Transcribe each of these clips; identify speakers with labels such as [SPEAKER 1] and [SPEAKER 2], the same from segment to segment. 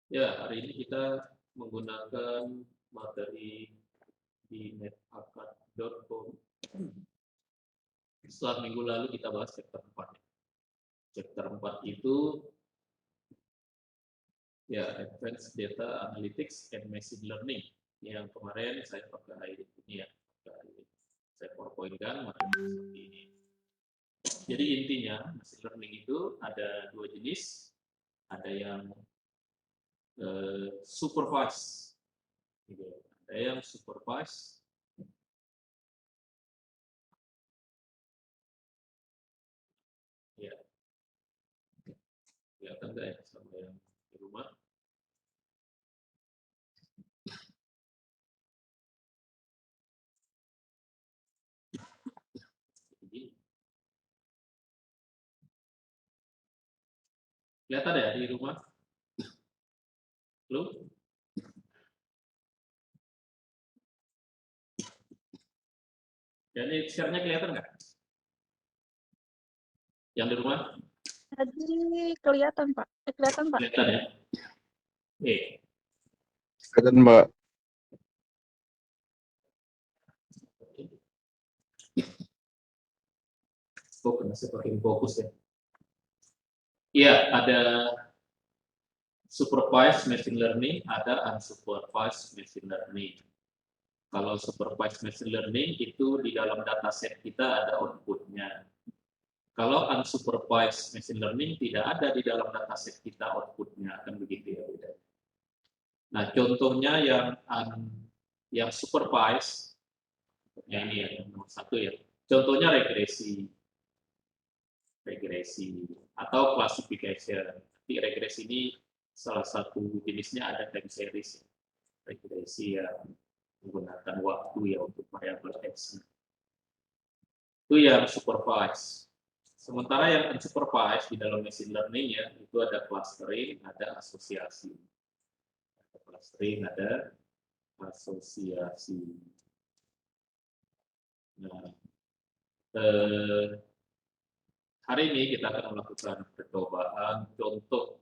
[SPEAKER 1] Ya, hari ini kita menggunakan materi di netakad.com. Setelah minggu lalu kita bahas chapter 4. Chapter 4 itu ya Advanced Data Analytics and Machine Learning. Yang kemarin saya pakai ini ya, saya PowerPoint kan materi seperti ini. Jadi intinya machine learning itu ada dua jenis, ada yang supervised, gitu. Ada yang supervised. Ya, kelihatan nggak ya sama yang di rumah? Jadi, kelihatan ya di rumah? Lu? Jadi share-nya kelihatan nggak? Yang di rumah?
[SPEAKER 2] Tadi kelihatan, Pak. Kelihatan, Pak.
[SPEAKER 1] Kelihatan ya? Oke.
[SPEAKER 3] Kelihatan, Mbak.
[SPEAKER 1] Fokus, semakin fokus ya. Iya, ada supervised machine learning, ada unsupervised machine learning. Kalau supervised machine learning itu di dalam dataset kita ada outputnya. Kalau unsupervised machine learning tidak ada di dalam dataset kita outputnya, kan begitu ya beda. Nah, contohnya yang supervised, ya ini yang nomor satu ya. Contohnya regresi atau classification. Jadi regresi ini salah satu jenisnya ada time series. Regresi yang menggunakan waktu ya untuk variabel x. Itu yang supervised. Sementara yang unsupervised di dalam machine learning ya itu ada clustering, ada asosiasi. Ada clustering, ada asosiasi. Nah, hari ini kita akan melakukan percobaan contoh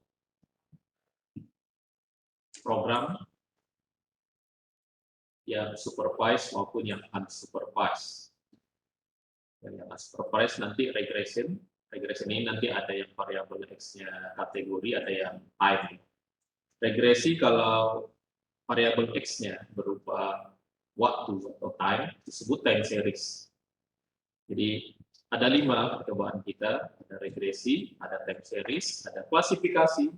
[SPEAKER 1] program yang supervised maupun yang unsupervised. Dan yang unsupervised nanti regression. Regression ini nanti ada yang variabel x-nya kategori, ada yang time. Regresi kalau variabel x-nya berupa waktu atau time disebut time series. Jadi ada 5 percobaan kita, ada regresi, ada time series, ada klasifikasi,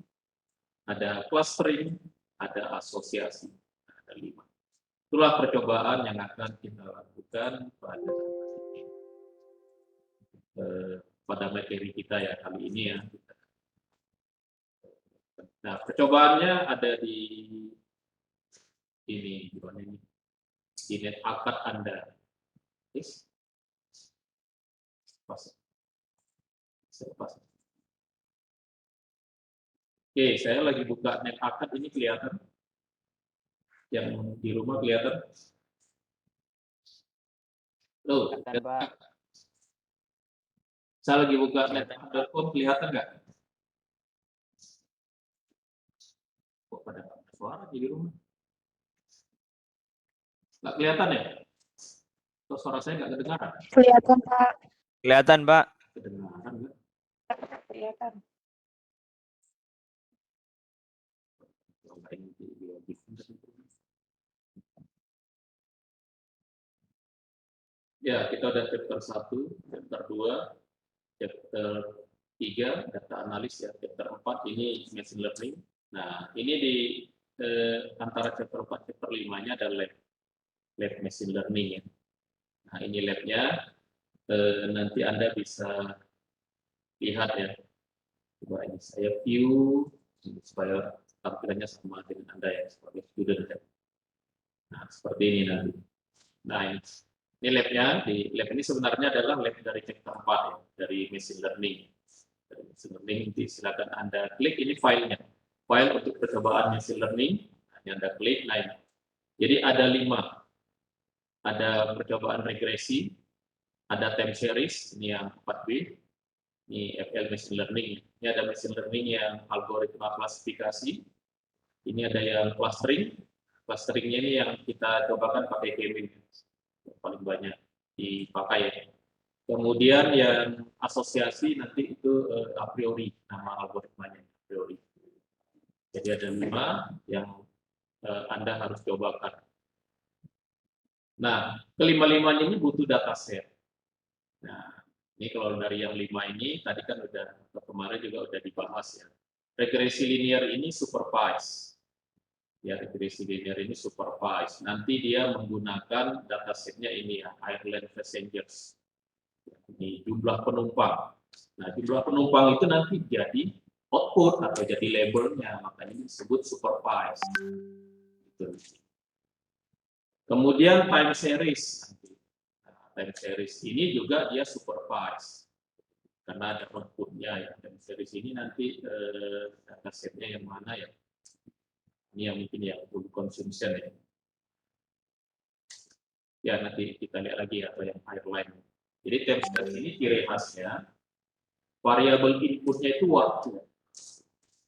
[SPEAKER 1] ada clustering, ada asosiasi, ada 5. Itulah percobaan yang akan kita lakukan pada materi kita ya kali ini ya. Nah, percobaannya ada di ini, gimana ini? Di net akad Anda. Yes. Pas. Pas. Oke, saya lagi buka net akad ini kelihatan. Yang di rumah kelihatan. Loh, saya lagi buka net.com kelihatan nggak? Kok pada suara di rumah? Nggak kelihatan ya? Atau suara saya nggak kedengaran?
[SPEAKER 2] Kelihatan, Pak.
[SPEAKER 4] Kelihatan, Pak.
[SPEAKER 1] Kedengaran nggak?
[SPEAKER 2] Kelihatan.
[SPEAKER 1] Ya, kita ada chapter 1, chapter 2, chapter 3, data analis ya, chapter 4 ini machine learning. Nah, ini di antara chapter 4 chapter 5-nya ada lab machine learning ya. Nah, ini labnya nanti Anda bisa lihat ya. Coba ini saya view supaya tampilannya sama dengan Anda ya sebagai student ya. Nah, seperti ini nanti. Nah, ini labnya. Di lab ini sebenarnya adalah lab dari chapter 4 ya, dari machine learning. Dari machine learning nanti silakan Anda klik ini filenya. File untuk percobaan machine learning, hanya Anda klik. Nah, jadi ada 5. Ada percobaan regresi, ada time series, ini yang 4B, ini FL machine learning. Ini ada machine learning yang algoritma klasifikasi, Ini ada yang clustering. Clusteringnya ini yang kita cobakan pakai K-mean, yang paling banyak dipakai ya. Kemudian yang asosiasi nanti itu a priori, nama algoritmanya a priori. Jadi ada 5 yang Anda harus cobakan. Nah, kelima-limanya ini butuh dataset. Nah, ini kalau dari yang 5 ini, tadi kan kemarin juga udah dibahas ya. Regresi linear ini supervised. Ya, regresi linear ini supervised. Nanti dia menggunakan datasetnya ini ya, Ireland Passengers. Ini jumlah penumpang. Nah, jumlah penumpang itu nanti jadi output atau jadi labelnya, makanya disebut supervised. Gitu. Kemudian time series. Nah, time series ini juga dia supervised karena ada outputnya ya. Time series ini nanti datasetnya yang mana ya? Ini yang mungkin ya full consumption ya. Ya nanti kita lihat lagi atau yang airline. Jadi time series ini ciri khasnya variabel inputnya itu waktu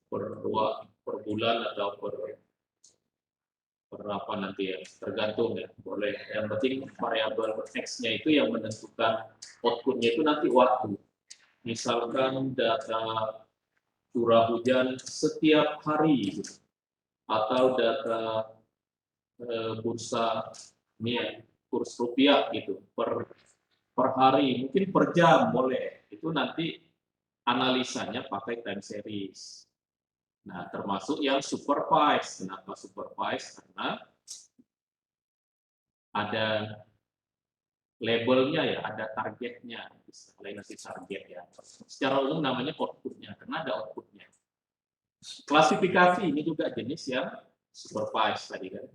[SPEAKER 1] per bulan atau per apa nanti ya, tergantung ya, boleh. Yang penting variabel x-nya itu yang menentukan outputnya itu nanti waktu. Misalkan data curah hujan setiap hari gitu. Atau data bursa ini ya, kurs rupiah gitu per hari, mungkin per jam boleh. Itu nanti analisanya pakai time series. Nah, termasuk yang supervised. Kenapa supervised? Karena ada labelnya ya, ada targetnya. Selain nanti target ya. Secara umum namanya outputnya, karena ada outputnya. Klasifikasi ini juga jenis yang supervised tadi kan.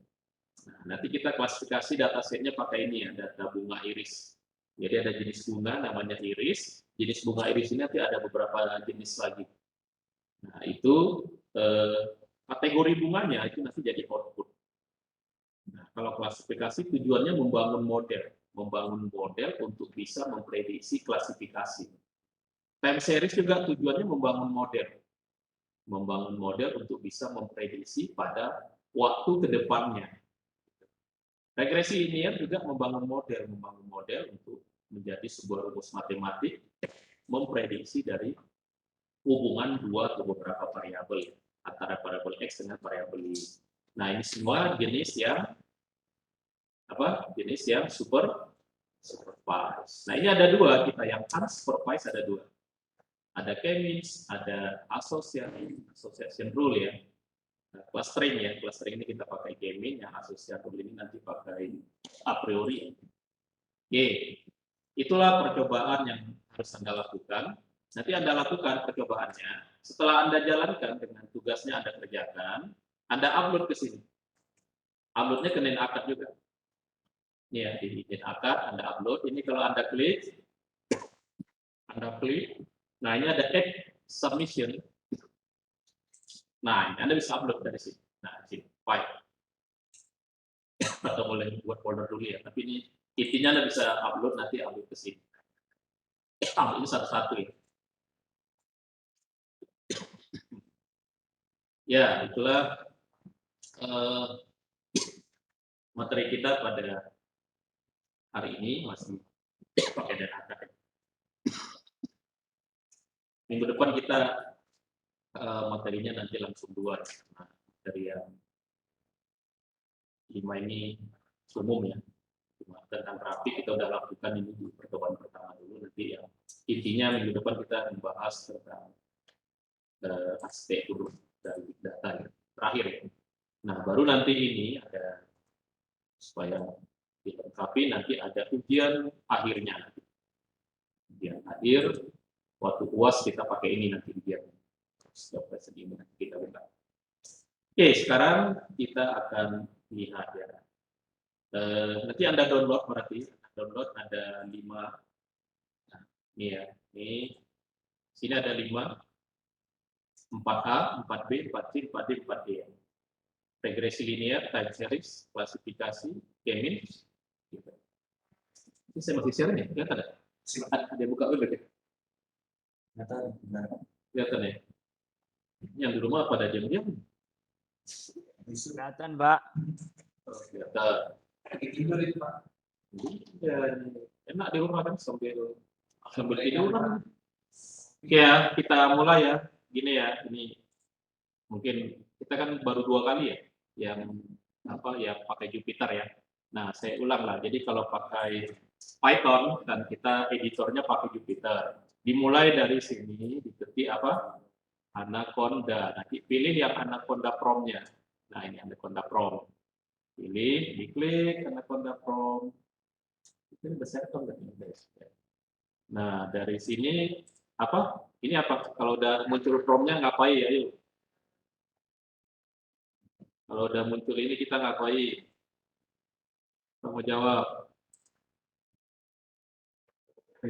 [SPEAKER 1] Nah, nanti kita klasifikasi datasetnya pakai ini ya, data bunga iris. Jadi ada jenis bunga namanya iris. Jenis bunga iris ini nanti ada beberapa jenis lagi. Nah, itu kategori bunganya itu nanti jadi output. Nah, kalau klasifikasi tujuannya membangun model untuk bisa memprediksi klasifikasi. Time series juga tujuannya membangun model untuk bisa memprediksi pada waktu ke depannya. Regresi linear juga membangun model untuk menjadi sebuah rumus matematik memprediksi dari hubungan dua atau beberapa variabel antara variabel x dengan variabel y. Nah, ini semua jenis yang supervised. Nah, ini ada 2 kita yang unsupervised ada 2. Ada K-means, ada association rule ya. Nah, clustering ya, clustering ini kita pakai K-mean, yang association rule ini nanti pakai a priori. Oke, itulah percobaan yang harus Anda lakukan. Nanti Anda lakukan percobaannya. Setelah Anda jalankan dengan tugasnya Anda kerjakan, Anda upload ke sini. Uploadnya ke NetAcad juga. Ini ya, di NetAcad Anda upload. Ini kalau Anda klik, nah ini ada add submission. Nah, ini Anda bisa upload dari sini. Nah, sini, file. Atau boleh buat folder dulu ya, tapi ini intinya Anda bisa upload, nanti upload ke sini. Ini satu-satu ya. Ya, itulah materi kita pada hari ini, masih pakai NetAcad. Minggu depan kita materinya nanti langsung 2. Nah, dari yang 5 ini umum ya. Tentang grafik kita udah lakukan ini di percobaan pertama dulu. Nanti yang intinya minggu depan kita membahas tentang aspek dulu dari data ya. Terakhir ya. Nah, baru nanti ini ada supaya dilengkapi, nanti ada ujian akhirnya. Ujian akhir waktu UAS kita pakai ini nanti ujian. Ini nanti kita buka. Oke, sekarang kita akan lihat ya. Nanti Anda download berarti. Download ada 5. Nah, ini ya. Ini sini ada 5. 4A, 4B, 4C, 4D, 4E. Regresi linear, time series, klasifikasi, K-means. Gitu. Ini saya masih share nih, lihat ada? Ada buka web ya? Kelihatan ya? Yang di rumah pada diam-diam.
[SPEAKER 4] Kelihatan, Pak.
[SPEAKER 1] Ternyata tidur itu Pak. Dan enak di rumah kan sambil tidur kan. Oke ya, kita mulai ya. Gini ya, ini mungkin kita kan baru 2 kali ya yang pakai Jupyter ya. Nah, saya ulang lah. Jadi kalau pakai Python dan kita editornya pakai Jupyter. Dimulai dari sini, diketik apa? Anaconda. Nanti pilih yang Anaconda prompt-nya. Nah, ini Anaconda prompt. Pilih, diklik Anaconda prompt. Ini besar atau enggak? Nah, dari sini apa? Ini apa? Kalau udah muncul prompt-nya ngapain ya? Ayo. Kalau udah muncul ini kita ngapain? Kamu jawab.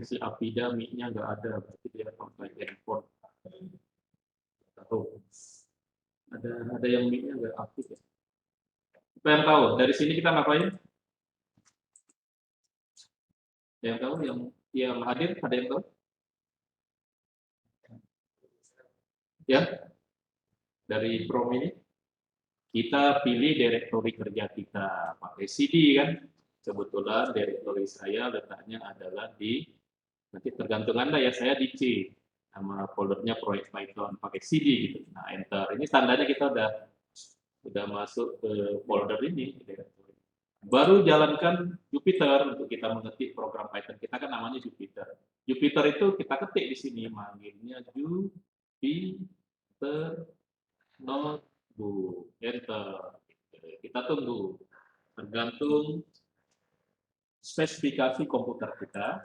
[SPEAKER 1] Si Apida mic-nya nggak ada, berarti dia pakai handphone. Tahu. Ada yang mic-nya nggak aktif ya? Siapa yang tahu? Dari sini kita ngapain? Yang tahu? Yang hadir ada yang tahu? Ya, dari prom ini kita pilih direktori kerja kita pakai CD kan. Kebetulan direktori saya letaknya adalah di, nanti tergantung Anda ya, saya di C sama foldernya proyek Python pakai CD gitu. Nah, enter. Ini tandanya kita udah masuk ke folder ini. Baru jalankan Jupyter untuk kita mengetik program Python. Kita kan namanya Jupyter. Jupyter itu kita ketik di sini, manggilnya Jupyter notebook. Enter. Kita tunggu. Tergantung spesifikasi komputer kita.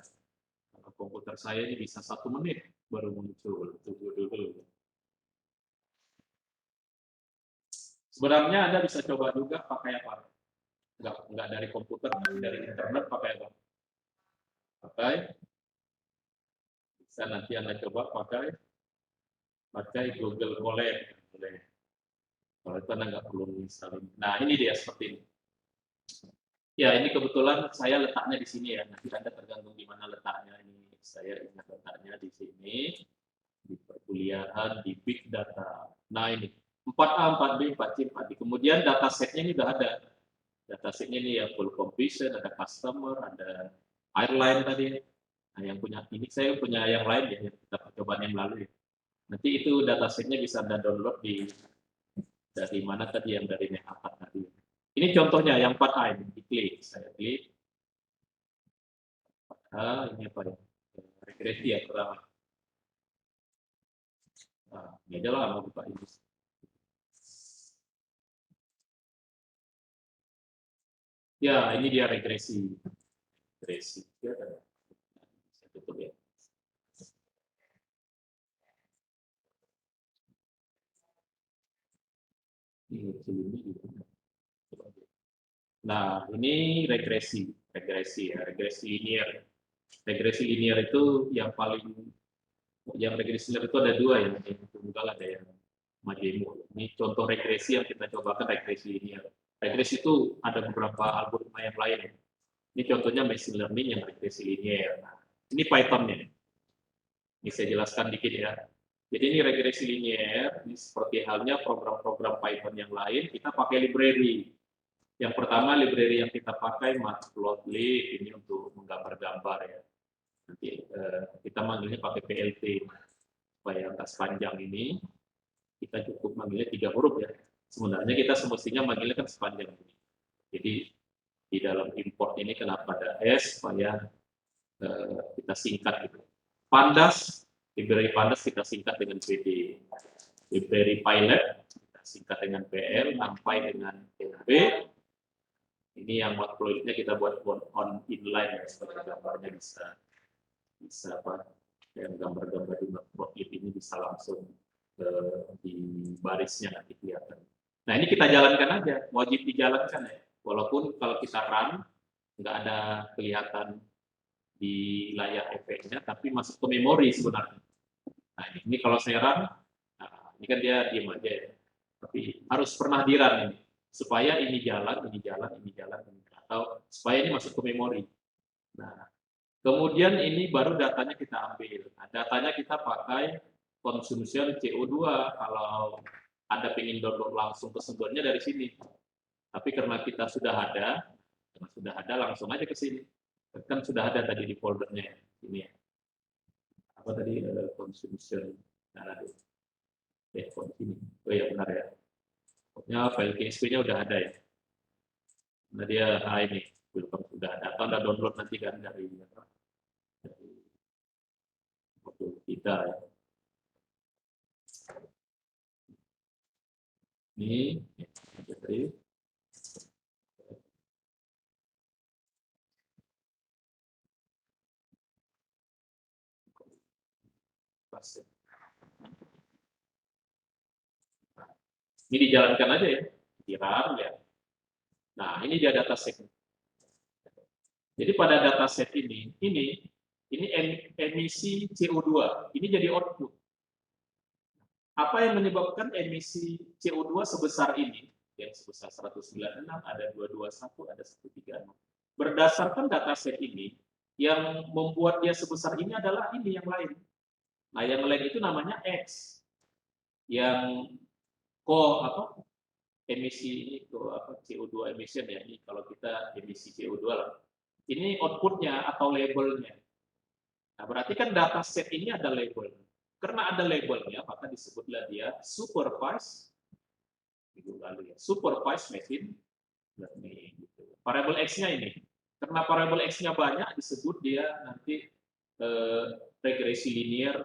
[SPEAKER 1] Kalau komputer saya ini bisa 1 menit baru muncul. Tunggu dulu. Sebenarnya Anda bisa coba juga pakai apa? Enggak dari komputer, dari internet pakai apa? Bisa nanti Anda coba pakai Google Colab. Kalau itu Anda nggak perlu install. Nah, ini dia seperti ini. Ya, ini kebetulan saya letaknya di sini ya. Nanti Anda tergantung di mana letaknya. Ini saya ingat letaknya di sini, di perkuliahan, di big data. Nah, ini 4A, 4B, 4C, 4D. Kemudian datasetnya ini udah ada. Datasetnya ini ya full completion, ada customer, ada airline tadi. Nah, yang punya ini saya punya yang lain ya, yang kita percobaan yang lalu ya. Nanti itu datasetnya bisa Anda download dari mana tadi, yang dari NetApp tadi. Ini contohnya yang 4A ini, diklik, saya klik. Ini apa ya? Regresi ya pertama. Nah, ini aja lah mau buka ini. Ya, ini dia regresi. Regresi. Ya, saya tutup ya. Nah, ini regresi ya, regresi linear. Regresi linear itu yang regresi linear itu ada 2 ya, yang tunggal ada yang majemuk. Ini contoh regresi yang kita cobakan, regresi linear. Regresi itu ada beberapa algoritma yang lain. Ini contohnya machine learning yang regresi linear. Nah, ini Python-nya. Ini saya jelaskan dikit ya. Jadi ini regresi linear, ini seperti halnya program-program Python yang lain, kita pakai library. Yang pertama, library yang kita pakai matplotlib, ini untuk menggambar-gambar ya. Nanti kita manggilnya pakai PLT. Supaya angka sepanjang ini, kita cukup manggilnya 3 huruf ya. Sebenarnya kita semestinya manggilnya kan sepanjang ini. Jadi di dalam import ini kenapa ada S, supaya kita singkat gitu. Pandas, library Pandas kita singkat dengan PD. Library Pilot kita singkat dengan PL, NumPy dengan LB. Ini yang matplotlibnya kita buat on inline, supaya gambarnya bisa apa? Yang gambar-gambar di matplotlib ini bisa langsung di barisnya nanti kelihatan. Nah, ini kita jalankan aja, wajib dijalankan ya. Walaupun kalau kita run nggak ada kelihatan di layar efeknya, tapi masuk ke memori sebenarnya. Nah, ini kalau saya run, nah, ini kan dia diam aja ya. Tapi harus pernah di run ini, supaya ini jalan, atau supaya ini masuk ke memori. Nah, kemudian ini baru datanya kita ambil. Nah, datanya kita pakai consumption CO2. Kalau Anda ingin download langsung ke sumbernya dari sini. Tapi karena kita sudah ada langsung aja ke sini. Kan sudah ada tadi di foldernya ini ya. Apa tadi consumption. Nah, ini. Oh ya benar ya. Pokoknya file CSV-nya udah ada ya. Nah dia ini belum sudah ada. Atau Anda download nanti kan dari modul kita ya. Ini jadi ini dijalankan aja ya, run ya. Nah ini dia dataset. Jadi pada dataset ini emisi CO2, ini jadi output. Apa yang menyebabkan emisi CO2 sebesar ini? Yang sebesar 196, ada 221, ada 136. Berdasarkan dataset ini, yang membuat dia sebesar ini adalah ini yang lain. Nah, yang lain itu namanya X. Yang emisi CO2 emission ya, ini kalau kita emisi CO2 lah. Ini outputnya atau labelnya. Nah, berarti kan dataset ini ada label. Karena ada labelnya, maka disebutlah dia supervised machine learning. Gitu. Variable X-nya ini. Karena variable X-nya banyak, disebut dia nanti regresi linear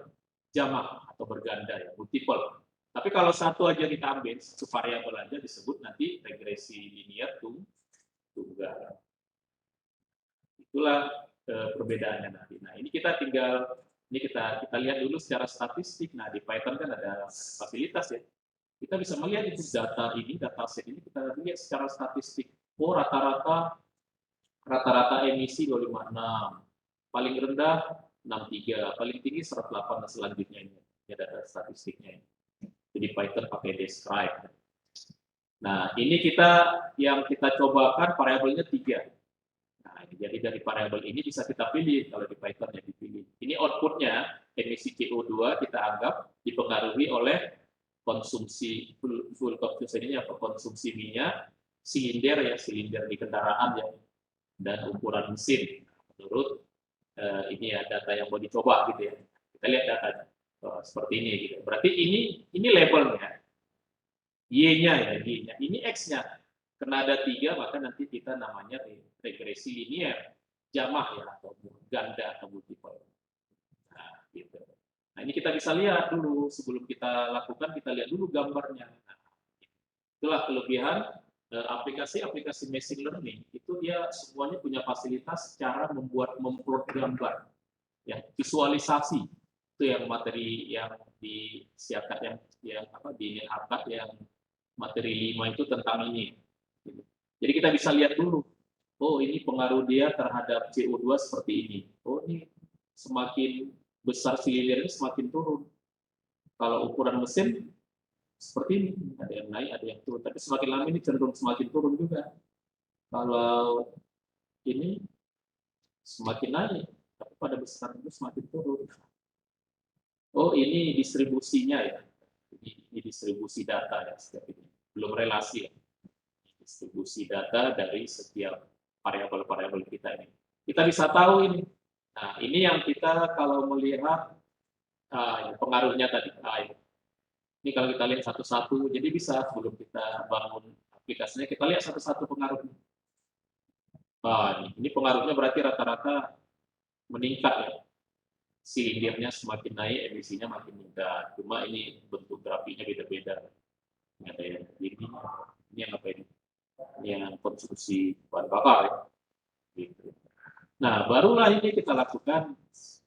[SPEAKER 1] jamak atau berganda ya, multiple. Tapi kalau satu aja kita ambil, satu variabel aja disebut nanti regresi linear tunggal. Itulah perbedaannya nanti. Nah, ini kita lihat dulu secara statistik. Nah, di Python kan ada fasilitas ya. Kita bisa melihat itu dataset ini kita lihat secara statistik. Oh, rata-rata emisi 256. Paling rendah 63, paling tinggi 108 dan selanjutnya ini. Ya data statistiknya ini. Jadi Python pakai describe. Nah, ini yang kita cobakan variabelnya 3. Nah, jadi dari variabel ini bisa kita pilih kalau di Python ya dipilih. Ini outputnya emisi CO2 kita anggap dipengaruhi oleh konsumsi full consumption ini atau konsumsi minyak, silinder di kendaraan ya, dan ukuran mesin. Menurut ini ya data yang mau dicoba gitu ya. Kita lihat datanya seperti ini gitu. Berarti ini labelnya. Y-nya ya, Y-nya. Ini X-nya. Karena ada 3, maka nanti kita namanya regresi linear, jamak ya, atau ganda atau multiple. Nah, gitu. Nah, ini kita bisa lihat dulu sebelum kita lakukan, kita lihat dulu gambarnya. Nah, itulah kelebihan aplikasi-aplikasi machine learning itu dia semuanya punya fasilitas cara memplot gambar, ya visualisasi itu yang materi yang disiapkan yang materi 5 itu tentang ini. Jadi kita bisa lihat dulu, oh ini pengaruh dia terhadap CO2 seperti ini. Oh ini semakin besar silinder ini semakin turun. Kalau ukuran mesin seperti ini, ada yang naik, ada yang turun. Tapi semakin lama ini cenderung semakin turun juga. Kalau ini semakin naik, tapi pada besar itu semakin turun. Oh ini distribusinya ya. Ini distribusi data ya setiap ini. Belum relasi ya. Distribusi data dari setiap variabel-variabel kita ini. Kita bisa tahu ini. Nah, ini yang kita kalau melihat pengaruhnya tadi. Ini kalau kita lihat satu-satu, jadi bisa sebelum kita bangun aplikasinya, kita lihat satu-satu pengaruhnya. Ini pengaruhnya berarti rata-rata meningkat ya. Silindernya semakin naik, emisinya makin meningkat. Cuma ini bentuk grafiknya beda-beda. Ini ada yang ini yang apa ini? Ini yang konsumsi bahan bakar ya. Gitu. Nah, barulah ini kita lakukan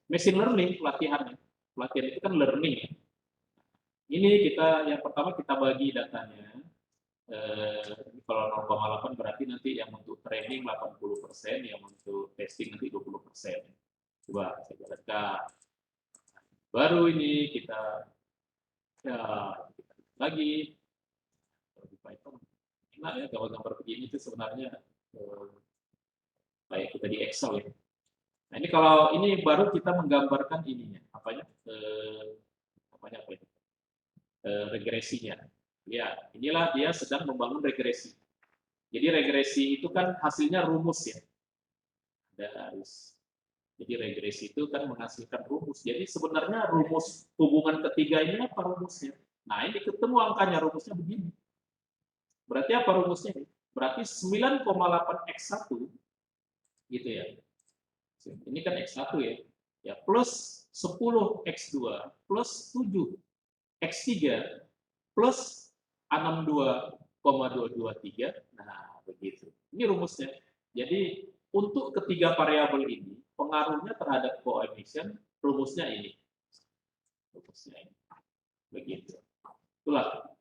[SPEAKER 1] machine learning pelatihannya. Pelatihan itu kan learning ya. Ini yang pertama kita bagi datanya. Kalau 0,8 berarti nanti yang untuk training 80%, yang untuk testing nanti 20%. Coba saya jelaskan. Baru ini kita lagi di Python. Enak ya gambar-gambar begini itu sebenarnya kayak kita di Excel ya. Nah ini kalau ini baru kita menggambarkan ininya, regresinya. Ya, inilah dia sedang membangun regresi. Jadi regresi itu kan hasilnya rumus ya. Ada harus. Jadi regresi itu kan menghasilkan rumus. Jadi sebenarnya rumus hubungan ketiga ini apa rumusnya? Nah, ini ketemu angkanya, rumusnya begini. Berarti apa rumusnya? Berarti 9,8 X1 gitu ya. Ini kan X1 ya. Ya, plus 10 X2 plus 7 X3 plus 62,223. Nah, begitu. Ini rumusnya. Jadi untuk ketiga variabel ini, pengaruhnya terhadap coefficient, rumusnya ini. Rumusnya ini. Begitu. Itulah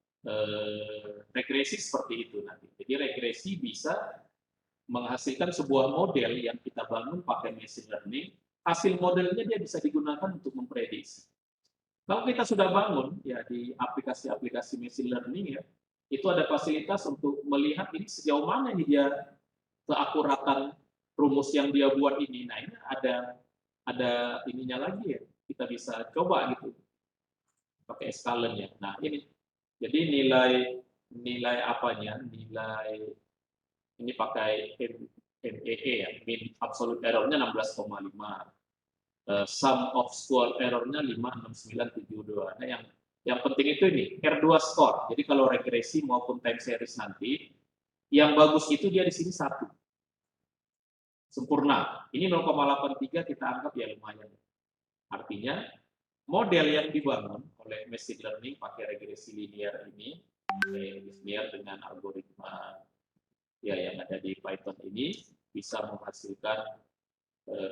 [SPEAKER 1] regresi seperti itu nanti. Jadi regresi bisa menghasilkan sebuah model yang kita bangun pakai machine learning. Hasil modelnya dia bisa digunakan untuk memprediksi. Kalau kita sudah bangun ya di aplikasi-aplikasi machine learning ya, itu ada fasilitas untuk melihat ini sejauh mana ini dia keakuratan rumus yang dia buat ini. Nah, ini ada ininya lagi ya. Kita bisa coba gitu pakai scalennya. Nah, ini jadi nilai apanya? Nilai ini pakai MEE ya, mean absolute error-nya 16,5. Sum of square error-nya 56972. Nah, yang penting itu ini R2 score. Jadi kalau regresi maupun time series nanti, yang bagus itu dia di sini 1. Sempurna. Ini 0,83 kita anggap ya lumayan. Artinya model yang dibangun oleh machine learning pakai regresi linear ini, linear dengan algoritma ya yang ada di Python ini bisa menghasilkan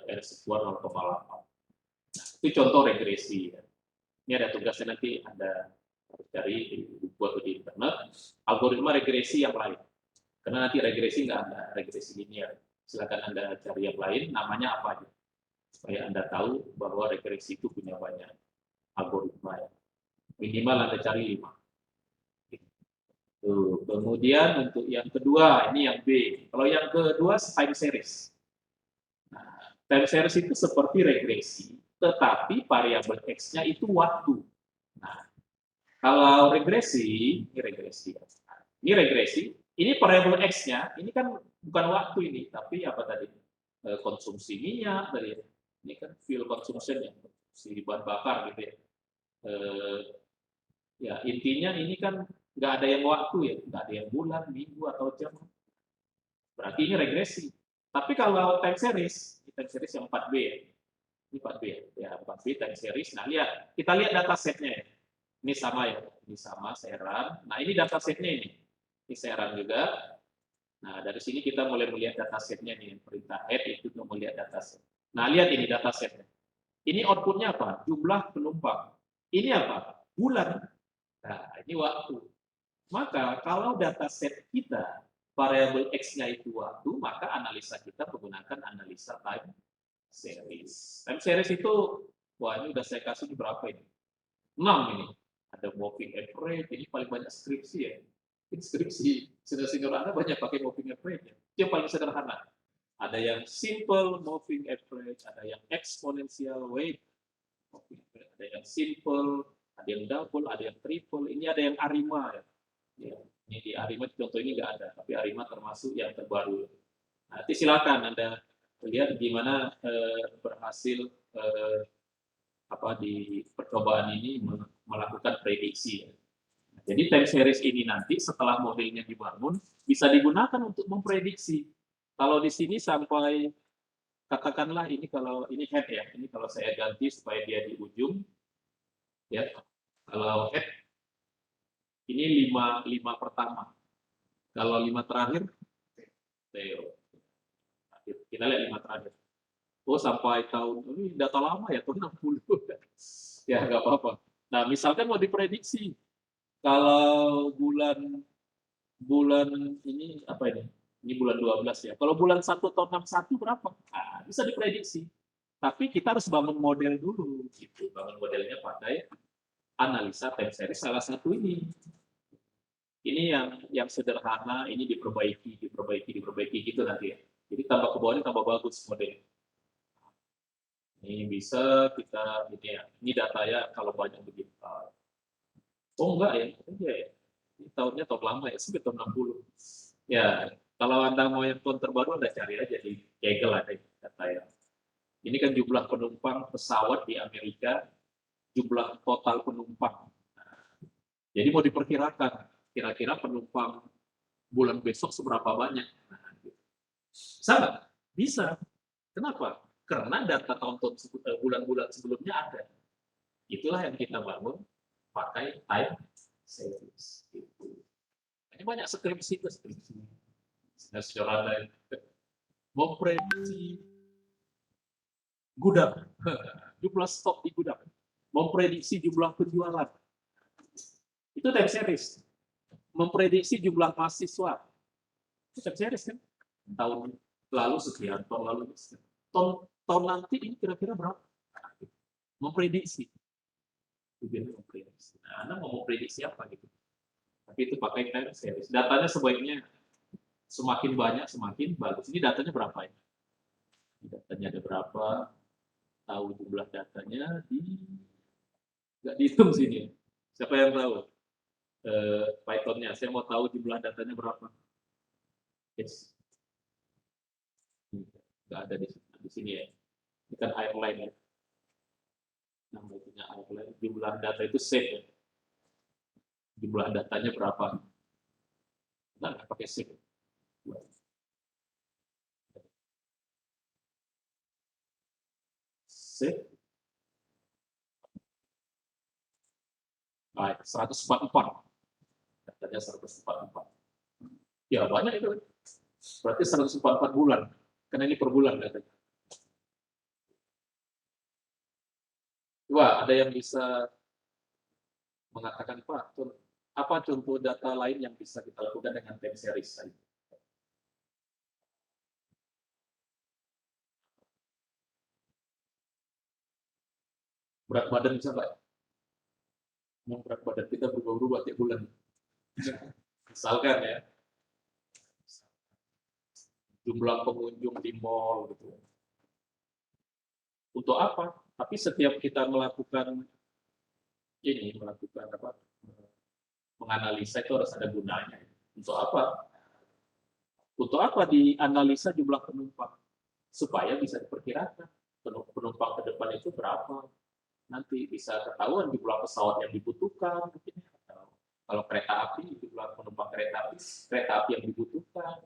[SPEAKER 1] R square 0,8. Nah, itu contoh regresi. Ya. Ini ada tugasnya nanti Anda harus cari di buku atau di internet algoritma regresi yang lain. Karena nanti regresi nggak ada regresi linear. Silakan Anda cari yang lain, namanya apa aja. Supaya Anda tahu bahwa regresi itu punya banyak algoritma. Ya. Minimal Anda cari 5. Tuh. Kemudian untuk yang kedua, ini yang B. Kalau yang kedua time series. Nah, time series itu seperti regresi, tetapi variabel X-nya itu waktu. Nah, kalau regresi, ini regresi. Ini regresi, ini variabel X-nya, ini kan bukan waktu ini, tapi apa tadi? Konsumsi minyak, tadi. Ini kan fuel consumption ya, konsumsi bahan bakar gitu ya. Ya, intinya ini kan nggak ada yang waktu ya, nggak ada yang bulan, minggu, atau jam. Berarti ini regresi. Tapi kalau time series yang 4B ya, ini 4B ya 4B time series. Nah, kita lihat datasetnya ya. Ini sama ya, ini sama seran. Nah, ini datasetnya ini seran juga. Nah, dari sini kita mulai melihat datasetnya nih, perintah add itu untuk melihat dataset. Nah, lihat ini datasetnya. Ini outputnya apa? Jumlah penumpang. Ini apa? Bulan. Nah, ini waktu. Maka kalau dataset kita variabel X-nya itu waktu, maka analisa kita menggunakan analisa time series. Time series itu, wah ini udah saya kasih berapa ini? 6 ini. Ada moving average, ini paling banyak skripsi ya. Skripsi, senior Anda banyak pakai moving average. Ya. Itu yang paling sederhana. Ada yang simple moving average, ada yang exponential weight, ada yang simple, ada yang double, ada yang triple, ini ada yang ARIMA ya. Ya, ini di ARIMA contoh ini nggak ada, tapi ARIMA termasuk yang terbaru. Nanti silakan Anda lihat gimana berhasil di percobaan ini melakukan prediksi. Jadi time series ini nanti setelah modelnya dibangun bisa digunakan untuk memprediksi. Kalau di sini sampai katakanlah ini kalau ini head ya, ini kalau saya ganti supaya dia di ujung ya. Kalau head ini 5 pertama. Kalau 5 terakhir tail. Kita lihat 5 terakhir. Oh, sampai tahun ini data lama ya, tahun 60. Ya, nggak apa-apa. Nah, misalkan mau diprediksi kalau bulan ini apa ini? Ini bulan 12 ya. Kalau bulan 1 tahun 61 berapa? Nah, bisa diprediksi. Tapi kita harus bangun model dulu gitu. Bangun modelnya pakai analisa time series salah satu ini. Ini yang sederhana, ini diperbaiki gitu nanti ya. Jadi tambah ke bawahnya tambah bagus modelnya. Ini bisa kita ini ya. Ini datanya kalau banyak begitu. Oh enggak ya, iya ya. tahunnya tahun lama ya, sampai tahun 60. Ya, kalau Anda mau yang tahun terbaru, Anda cari aja di Google ada data ya. Ini kan jumlah penumpang pesawat di Amerika, jumlah total penumpang. Jadi mau diperkirakan, kira-kira penumpang bulan besok seberapa banyak. Sama? Bisa. Kenapa? Karena data tahun-tahun bulan-bulan sebelumnya ada. Itulah yang kita bangun pakai time series. Gitu. Ini banyak skripsi itu skripsi nasional lain. Memprediksi gudang, jumlah stok di gudang, memprediksi jumlah penjualan. Itu time series. Memprediksi jumlah mahasiswa. Itu time series kan? Tahun lalu sekian, tahun lalu sekian. Tahun nanti ini kira-kira berapa? Memprediksi. Tujuannya memprediksi. Nah, Anda mau memprediksi apa gitu? Tapi itu pakai time series. Datanya sebaiknya semakin banyak semakin bagus. Ini datanya berapa ya? Datanya ada berapa? Tahu jumlah datanya nggak dihitung sini. Siapa yang tahu? Python-nya. Saya mau tahu jumlah datanya berapa. Yes. Nggak ada di sini ya. Ini kan airline ya. Namanya airline. Jumlah data itu set ya. Jumlah datanya berapa? Nggak pakai set. Set. Baik, 144. Datanya 144. Ya banyak itu. Berarti 144 bulan. Karena ini per bulan datanya. Wah, ada yang bisa mengatakan, Pak, apa contoh data lain yang bisa kita lakukan dengan time series? Berat badan bisa Pak? Berat badan kita berubah-ubah tiap bulan. Misalkan ya, jumlah pengunjung di mall gitu. Untuk apa? Tapi setiap kita melakukan apa? Menganalisa itu harus ada gunanya. Untuk apa? Untuk apa dianalisa jumlah penumpang? Supaya bisa diperkirakan penumpang ke depan itu berapa. Nanti bisa ketahuan jumlah pesawat yang dibutuhkan. Mungkin, kalau kereta api, jumlah penumpang kereta api yang dibutuhkan.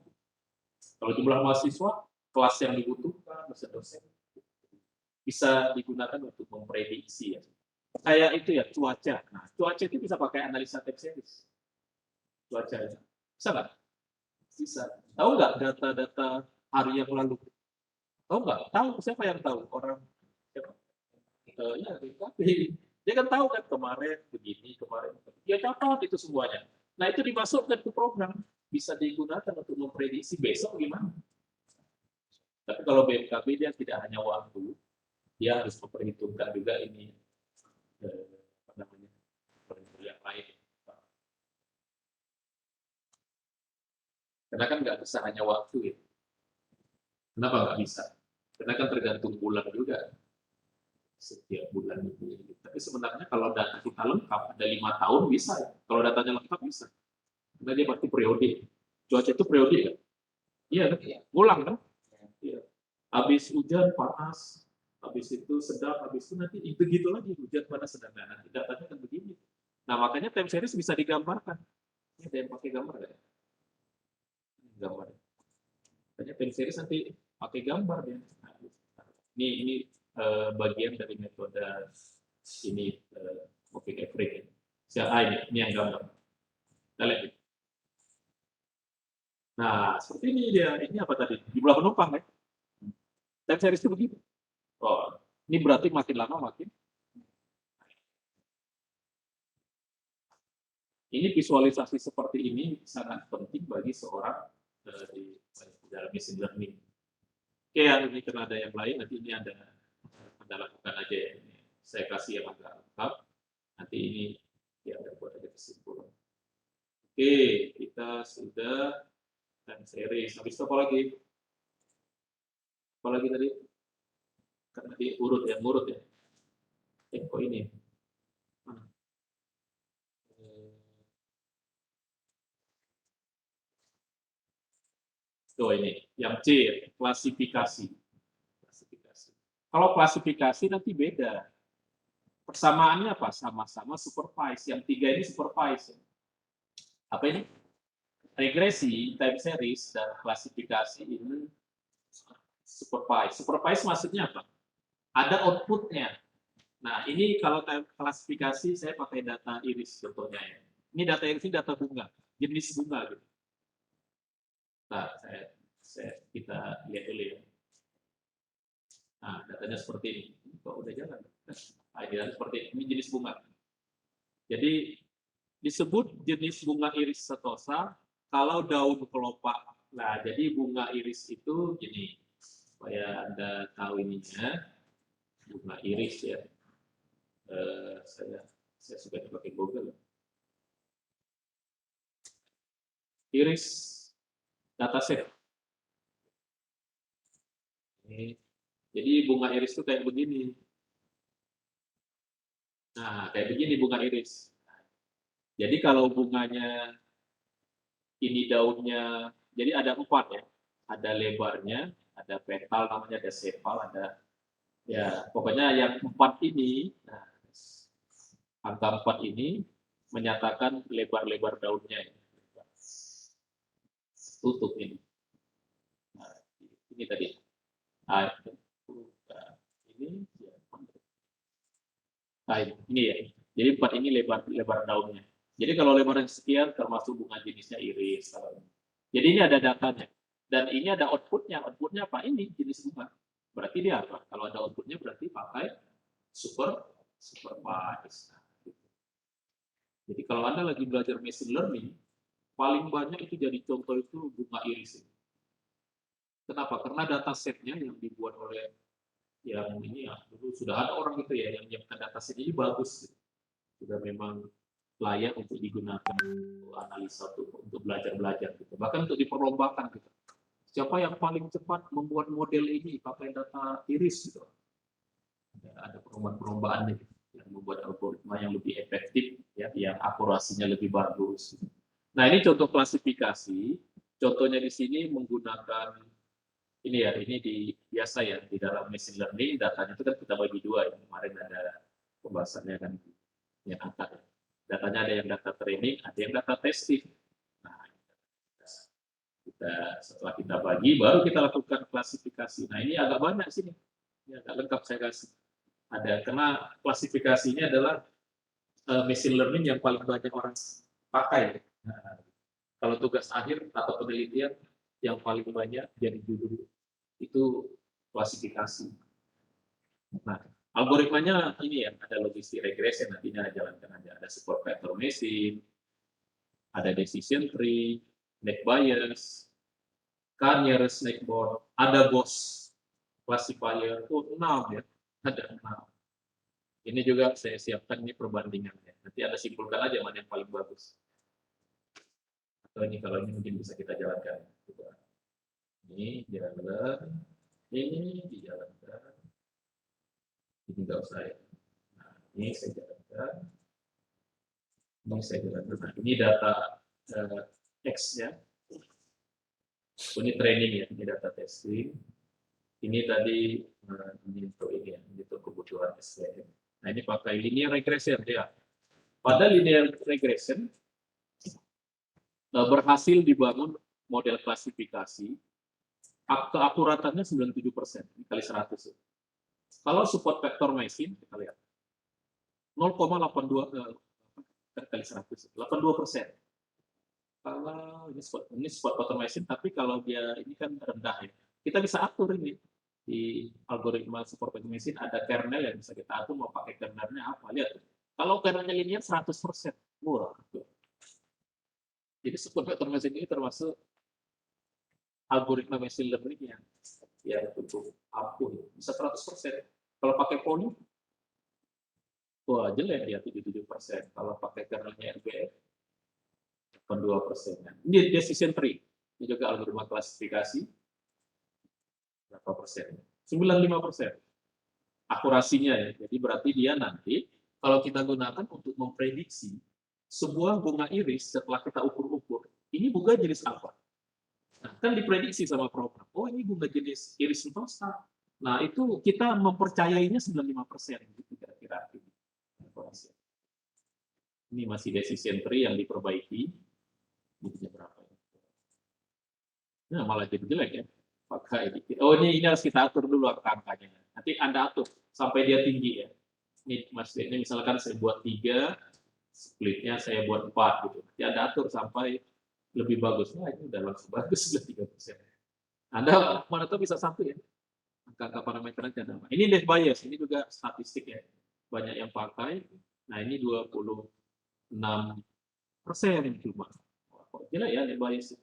[SPEAKER 1] Kalau jumlah mahasiswa, kelas yang dibutuhkan, dosen-dosen. Bisa digunakan untuk memprediksi ya. Kayak itu ya, cuaca. Nah, cuaca itu bisa pakai analisa time series. Cuaca. Bisa nggak? Bisa. Tahu nggak data-data hari yang lalu? Tahu nggak? Tahu. Siapa yang tahu? Orang siapa? Ya, tapi dia kan tahu kan kemarin begini, kemarin. Dia catat itu semuanya. Nah, itu dimasukkan ke program. Bisa digunakan untuk memprediksi besok gimana. Tapi kalau BMKB dia tidak hanya waktu, dia harus memperhitungkan juga ini apa namanya yang lain. Karena kan nggak bisa hanya waktu ya. Kenapa nggak bisa? Karena kan tergantung bulan juga. Setiap bulan itu. Tapi sebenarnya kalau data kita lengkap, ada 5 tahun bisa ya. Kalau datanya lengkap bisa. Karena dia pasti periode. Cuaca itu periode ya? Iya kan? Ngulang kan? Iya. Habis hujan panas, habis itu sedang, habis itu nanti begitu lagi hujan panas sedang. Nah, nanti datanya kan begini. Nah makanya time series bisa digambarkan. Ini ada yang pakai gambar nggak? Gambar. Makanya time series nanti pakai gambar ya. Nah, ini bagian dari metode ini Movic Average. Ini yang gambar. Kita lihat. Nah seperti ini dia. Ini apa tadi? Jumlah penumpang ya. Time series itu begitu. Oh, ini berarti makin lama makin. Ini visualisasi seperti ini sangat penting bagi seorang di dalam machine learning. Oke, yang ini karena ada yang lain, nanti ini Anda lakukan aja ya. Saya kasih yang agak lengkap. Nanti ini ya Anda buat aja kesimpulan. Oke, kita sudah time series. Habis itu apa lagi? Apa lagi tadi? Kan tadi urut ya, ngurut ya. Kok ini? Tuh ini, yang C, klasifikasi. Kalau klasifikasi nanti beda. Persamaannya apa? Sama-sama supervise. Yang 3 ini supervise. Apa ini? Regresi, time series, dan klasifikasi ini supervise. Supervise maksudnya apa? Ada outputnya. Nah, ini kalau klasifikasi saya pakai data iris contohnya ya. Ini data iris ini data bunga, jenis bunga gitu. Nah, kita lihat dulu ya. Nah, datanya seperti ini. Kok udah jalan? Nah, ini seperti ini jenis bunga. Jadi disebut jenis bunga iris setosa kalau daun kelopak. Nah, jadi bunga iris itu gini, supaya Anda tahu ininya, bunga iris ya. Saya suka pakai Google. Iris dataset. Jadi bunga iris itu kayak begini. Nah, kayak begini bunga iris. Jadi kalau bunganya ini daunnya, jadi ada 4 ya. Ada lebarnya, ada petal namanya, ada sepal, ada ya pokoknya yang 4 ini. Nah, angka 4 ini menyatakan lebar-lebar daunnya. Tutup ini. Nah, ini tadi. Nah, ini ya. Jadi 4 ini lebar daunnya. Jadi kalau lebarnya sekian termasuk bunga jenisnya iris. Jadi ini ada datanya. Dan ini ada outputnya. Outputnya apa? Ini jenis bunga. Berarti dia apa? Kalau ada outputnya berarti pakai supervise. Jadi kalau Anda lagi belajar machine learning, paling banyak itu jadi contoh itu bunga iris. Kenapa? Karena datasetnya yang dibuat oleh yang ini ya, dulu sudah ada orang itu ya yang menyiapkan dataset ini bagus. Sudah memang layak untuk digunakan untuk analisa untuk belajar gitu. Bahkan untuk diperlombakan gitu. Siapa yang paling cepat membuat model ini pakai data iris gitu. Ada perlombaan-perlombaan yang membuat algoritma yang lebih efektif ya, yang akurasinya lebih bagus. Nah, ini contoh klasifikasi. Contohnya di sini menggunakan ini ya, ini biasa ya di dalam machine learning datanya itu kan kita bagi 2 ya. Kemarin ada pembahasannya kan yang angka. Datanya ada yang data training, ada yang data testing. Nah, setelah kita bagi, baru kita lakukan klasifikasi. Nah, ini agak banyak sini. Ini agak lengkap saya kasih. Ada, karena klasifikasinya adalah machine learning yang paling banyak orang pakai. Nah, kalau tugas akhir atau penelitian yang paling banyak jadi judul itu klasifikasi. Nah, algoritmanya ini ya, ada logistic regression, nantinya jalankan aja. Ada support vector machine, ada decision tree, net bias, Carnier snackboard, ada BOS classifier, 6 ya, ada 6. Ini juga saya siapkan ini perbandingannya. Nanti Anda simpulkan aja mana yang paling bagus. Atau ini kalau ini mungkin bisa kita jalankan. Ini jalan, ini dijalankan. Ini enggak usah ya. Nah, ini saya jalankan. Ini saya jalankan. Nah, ini data X ya. Ini training ya, ini data testing. Ini tadi ini untuk ini ya, untuk kebutuhan SVM. Nah, ini pakai linear regression ya. Pada linear regression berhasil dibangun model klasifikasi, keakuratannya 97% kali 100. Kalau support vector machine kita lihat 0,82 kali 100, 82%. Kalau ini support vector machine, tapi kalau dia ini kan rendah ya, kita bisa atur ini di algoritma support vector machine ada kernel yang bisa kita atur mau pakai kernelnya apa. Lihat, kalau kernelnya linear 100%, murah. Jadi support vector machine ini termasuk algoritma machine learning yang cukup ampuh, bisa 100%. Kalau pakai poly, wah jelek ya 77%. Kalau pakai kernelnya RBF, 82%. Ini decision tree, ini juga algoritma klasifikasi, berapa persen? 95%. Akurasinya ya, jadi berarti dia nanti kalau kita gunakan untuk memprediksi sebuah bunga iris setelah kita ukur-ukur, ini bunga jenis apa? Nah, kan diprediksi sama program. Oh, ini bunga jenis iris Sentosa. Nah, itu kita mempercayainya 95% gitu kira-kira. Ini masih decision tree yang diperbaiki. Ini berapa? Nah, malah jadi jelek ya. Pakai dikit. Oh, ini harus kita atur dulu angka-angkanya. Nanti Anda atur sampai dia tinggi ya. Ini misalkan saya buat 3, splitnya saya buat 4 gitu. Nanti Anda atur sampai lebih bagus. Nah, ini udah langsung bagus sudah 3%. Anda mana tahu bisa 1 ya. Angka-angka parameternya ada. Ini net bias, ini juga statistik ya. Banyak yang pakai. Nah, ini 26% cuma. Kok gila ya net bias.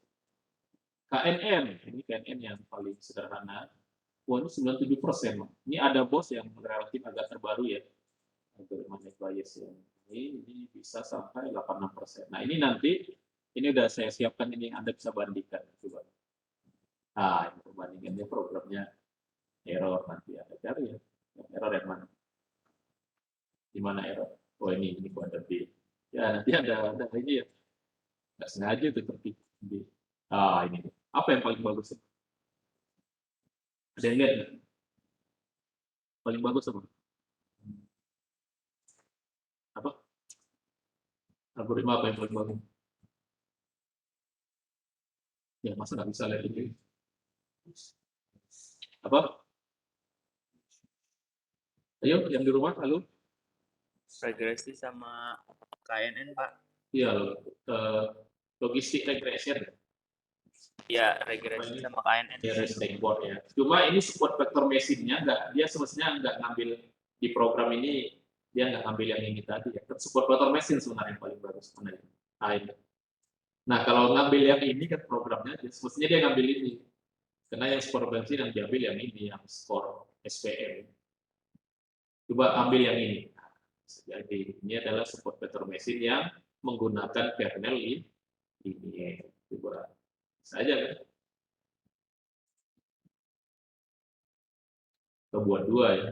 [SPEAKER 1] KNN, ini KNN yang paling sederhana. Wah, ini 97%. Ini ada bos yang relatif agak terbaru ya. Net bias yang ini bisa sampai 86%. Nah, ini nanti ini udah saya siapkan, ini Anda bisa bandingkan coba. Nah, ini perbandingannya programnya error nanti ada cari ya. Error yang mana? Di mana error? Oh, ini kuadrat B. Ya, nanti ada ini ya. Nggak sengaja itu tertib. Ini. Apa yang paling bagus? Ada yang lihat nggak? Paling bagus apa? Apa? Algoritma apa yang paling bagus? Ya, masa nggak bisa lihat ini? Apa? Ayo, yang di rumah, halo?
[SPEAKER 4] Regresi sama KNN, Pak.
[SPEAKER 1] Iya, logistik regression.
[SPEAKER 4] Ya, regresi sama KNN.
[SPEAKER 1] Ya, dashboard ya. Cuma ini support vector machine-nya dia semestinya nggak ngambil di program ini, dia nggak ngambil yang ini tadi ya. Support vector machine sebenarnya yang paling bagus sebenarnya. Nah, kalau ngambil yang ini kan programnya, semestinya dia ngambil ini. Karena yang support vector machine yang diambil yang ini, yang score SPM. Coba ambil yang ini. Jadi ini adalah support vector machine yang menggunakan kernel ini. Coba saja kan. Kita buat 2 ya.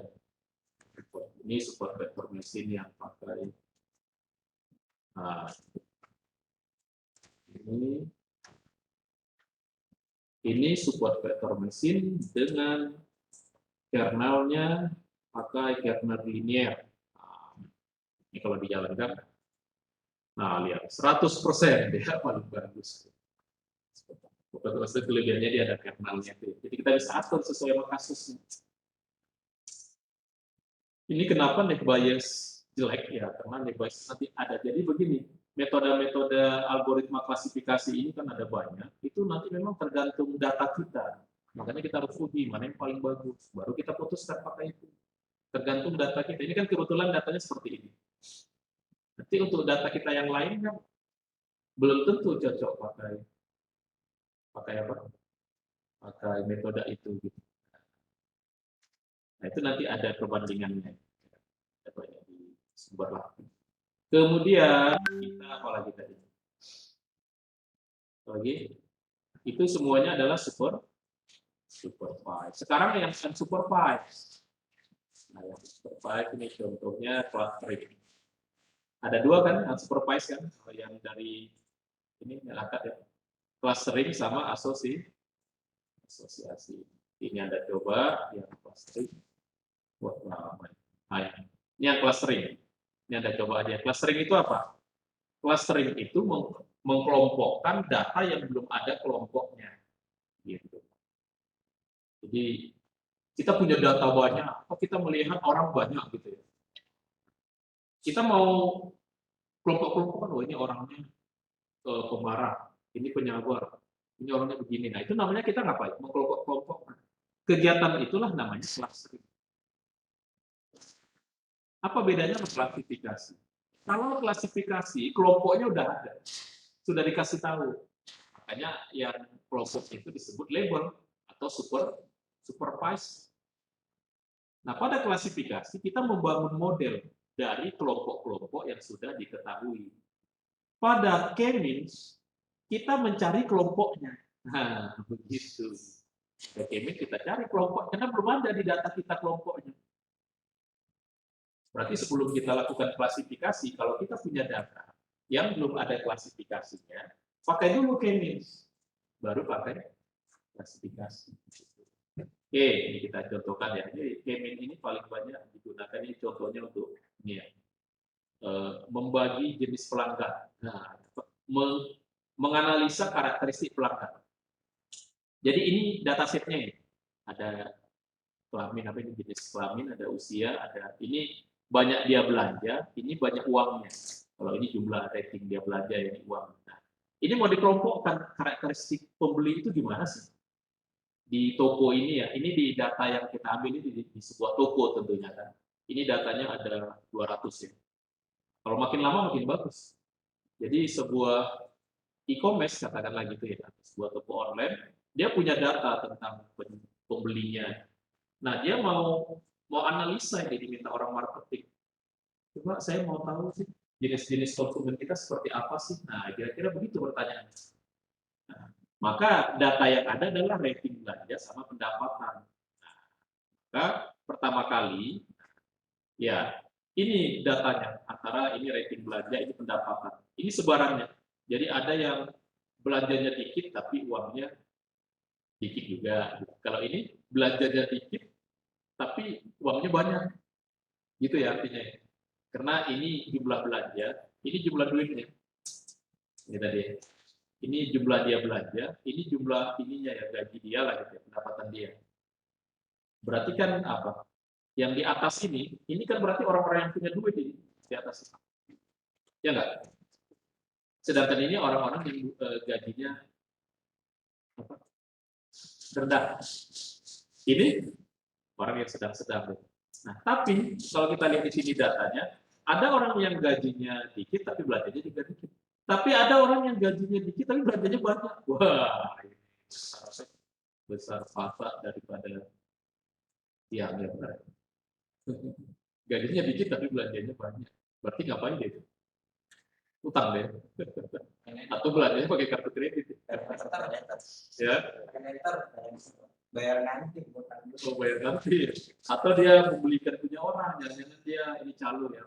[SPEAKER 1] Ini support vector machine yang pakai. Nah, ini support vector machine dengan kernelnya pakai kernel linear. Nah, ini kalau dijalankan, nah lihat 100% dia paling bagus. Betul-betul kelebihannya dia ada kernelnya. Jadi kita bisa atur sesuai sama kasusnya. Ini kenapa net bias jelek ya? Karena net bias nanti ada. Jadi begini, metode-metode algoritma klasifikasi ini kan ada banyak. Itu nanti memang tergantung data kita. Makanya kita harus uji mana yang paling bagus. Baru kita putuskan pakai itu. Tergantung data kita. Ini kan kebetulan datanya seperti ini. Nanti untuk data kita yang lain kan belum tentu cocok pakai apa? Pakai metode itu. Gitu. Nah, itu nanti ada perbandingannya. Di sumber lain. Kemudian kita apa lagi tadi? Itu semuanya adalah supervise. Sekarang yang unsupervised. Nah, yang supervise ini contohnya clustering. Ada 2 kan unsupervised kan, yang dari ini angkat ya. Clustering sama asosiasi. Ini Anda coba yang clustering. Buat lama. Nah, ini yang clustering. Ini Anda coba aja. Clustering itu apa? Clustering itu mengkelompokkan data yang belum ada kelompoknya. Gitu. Jadi kita punya data banyak, kita melihat orang banyak gitu ya. Kita mau kelompok-kelompokan, oh ini orangnya pemarah, ini penyabar, ini orangnya begini. Nah, itu namanya kita ngapain? Mengkelompok-kelompokkan. Kegiatan itulah namanya clustering. Apa bedanya sama klasifikasi? Kalau klasifikasi, kelompoknya udah ada. Sudah dikasih tahu. Makanya yang kelompok itu disebut label atau supervise. Nah, pada klasifikasi, kita membangun model dari kelompok-kelompok yang sudah diketahui. Pada K-means, kita mencari kelompoknya. Nah, begitu. Pada K-means kita cari kelompok, karena belum ada di data kita kelompoknya. Berarti sebelum kita lakukan klasifikasi, kalau kita punya data yang belum ada klasifikasinya, pakai dulu K-means, baru pakai klasifikasi. Oke, ini kita contohkan ya. Jadi Kemin ini paling banyak digunakan ini contohnya untuk ini ya, membagi jenis pelanggan. Nah, menganalisa karakteristik pelanggan. Jadi ini datasetnya ya. Ada kelamin, apa ini jenis kelamin, ada usia, ada ini banyak dia belanja, ini banyak uangnya. Kalau ini jumlah rating dia belanja, ini uang. Nah, ini mau dikelompokkan karakteristik pembeli itu gimana sih? Di toko ini ya, ini di data yang kita ambil ini di sebuah toko tentunya kan. Ini datanya ada 200 ya. Kalau makin lama makin bagus. Jadi sebuah e-commerce katakanlah gitu ya, sebuah toko online, dia punya data tentang pembelinya. Nah, dia mau analisa yang diminta orang marketing. Coba saya mau tahu sih jenis-jenis konsumen kita seperti apa sih. Nah, kira-kira begitu pertanyaannya. Nah, maka data yang ada adalah rating belanja sama pendapatan. Nah, maka pertama kali, ya ini datanya antara ini rating belanja, ini pendapatan. Ini sebarannya. Jadi ada yang belanjanya dikit tapi uangnya dikit juga. Kalau ini belanjanya dikit tapi uangnya banyak. Gitu ya artinya. Karena ini jumlah belanja, ini jumlah duitnya. Ini tadi. Ini jumlah dia belanja, ini jumlah ininya ya, gaji dia lah gitu, pendapatan dia. Berarti kan apa? Yang di atas ini kan berarti orang-orang yang punya duit ini di atas. Ya enggak? Sedangkan ini orang-orang yang gajinya apa? Rendah. Ini orang yang sedang-sedang. Nah, tapi kalau kita lihat di sini datanya, ada orang yang gajinya dikit tapi belanjanya juga dikit. Tapi ada orang yang gajinya dikit tapi belanjanya banyak. Wah, ini besar pasak daripada tiangnya. Gajinya dikit tapi belanjanya banyak. Berarti ngapain dia itu? Utang deh. Atau belanjanya pakai kartu kredit. Ya.
[SPEAKER 5] Bayar nanti
[SPEAKER 1] Oh, bayar nanti. Atau dia membelikan punya orang, jangan-jangan dia ini calo ya.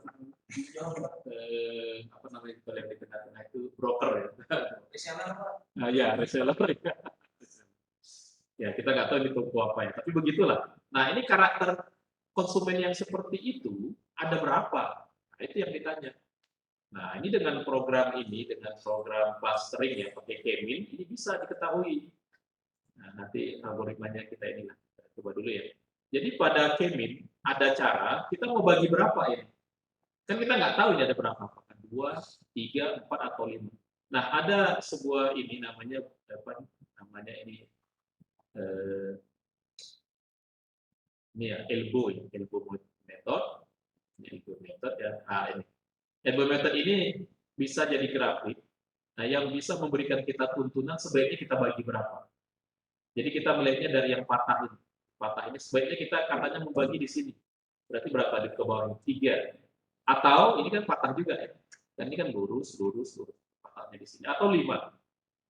[SPEAKER 1] Apa namanya kalau yang di tengah-tengah itu broker ya. Nah, ya reseller ya. Ya kita nggak tahu ini toko apa ya, tapi begitulah. Nah ini karakter konsumen yang seperti itu ada berapa? Nah itu yang ditanya. Nah ini dengan program ini, dengan program clustering ya pakai Kemin, ini bisa diketahui. Nah nanti algoritmanya kita inilah, coba dulu ya. Jadi pada Kemin ada cara kita mau bagi berapa ya? Kan kita nggak tahu ini ada berapa, apakah 2, 3, 4 atau 5. Nah ada sebuah ini namanya apa? Namanya ini ya elbow method ya. Nah, ini elbow method ini bisa jadi grafik. Nah, yang bisa memberikan kita tuntunan sebaiknya kita bagi berapa. Jadi kita melihatnya dari yang patah ini. Patah ini sebaiknya kita katanya membagi di sini. Berarti berapa di ke bawah 3. Atau ini kan patah juga ya. Dan ini kan lurus. Patahnya di sini. Atau 5.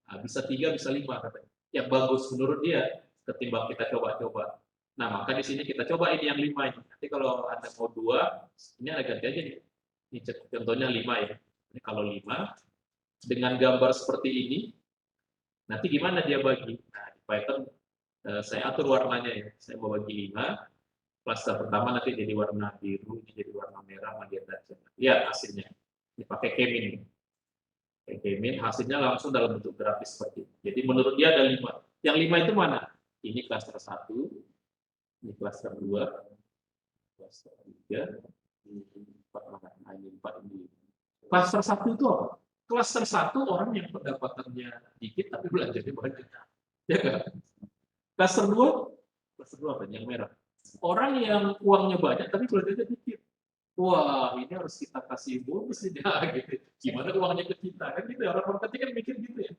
[SPEAKER 1] Nah, bisa 3, bisa 5 katanya. Yang bagus menurut dia ketimbang kita coba-coba. Nah, maka di sini kita coba ini yang 5 ini. Nanti kalau Anda mau 2, ini ada ganti aja nih. Ini contohnya 5 ya. Ini kalau 5 dengan gambar seperti ini, nanti gimana dia bagi? Nah, di Python saya atur warnanya ya. Saya mau bagi 5. Cluster pertama nanti jadi warna biru, ini jadi warna merah, magenta. Lihat hasilnya. Ini pakai Kemin. Kemin hasilnya langsung dalam bentuk grafis seperti ini. Jadi menurut dia ada 5. Yang 5 itu mana? Ini cluster 1, ini cluster 2, cluster 3, ini 4 mana? Nah, ini 4 ini. Cluster 1 itu apa? Cluster 1 orang yang pendapatannya dikit tapi belanjanya banyak. Ya kan? Cluster 2 apa? Yang merah. Orang yang uangnya banyak tapi belanjanya dikit. Wah, ini harus kita kasih bonus ini gitu. Gimana uangnya ke kita kan gitu. Orang marketing kan mikir gitu ya.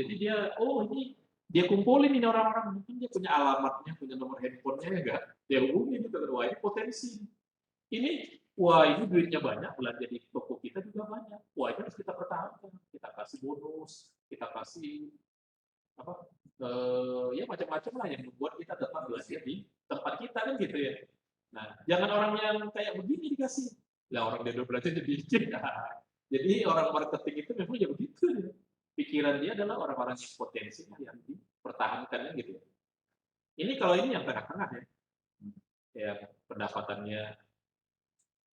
[SPEAKER 1] Jadi dia, oh ini dia kumpulin ini orang-orang, mungkin dia punya alamatnya, punya nomor handphonenya enggak, dia hubungi gitu. Wah ini potensi. Ini, wah ini duitnya banyak, belanja di toko kita juga banyak. Wah ini harus kita pertahankan. Kita kasih bonus, kita kasih apa? Ya macam-macam lah yang membuat kita tetap belanja di tempat kita kan gitu ya. Nah, jangan orang yang kayak begini dikasih. Lah orang dia udah belanja jadi nah, jadi orang marketing itu memang ya begitu. Pikiran dia adalah orang-orang yang potensi yang dipertahankan. pertahankan gitu. Ini kalau ini yang tengah-tengah ya. Ya pendapatannya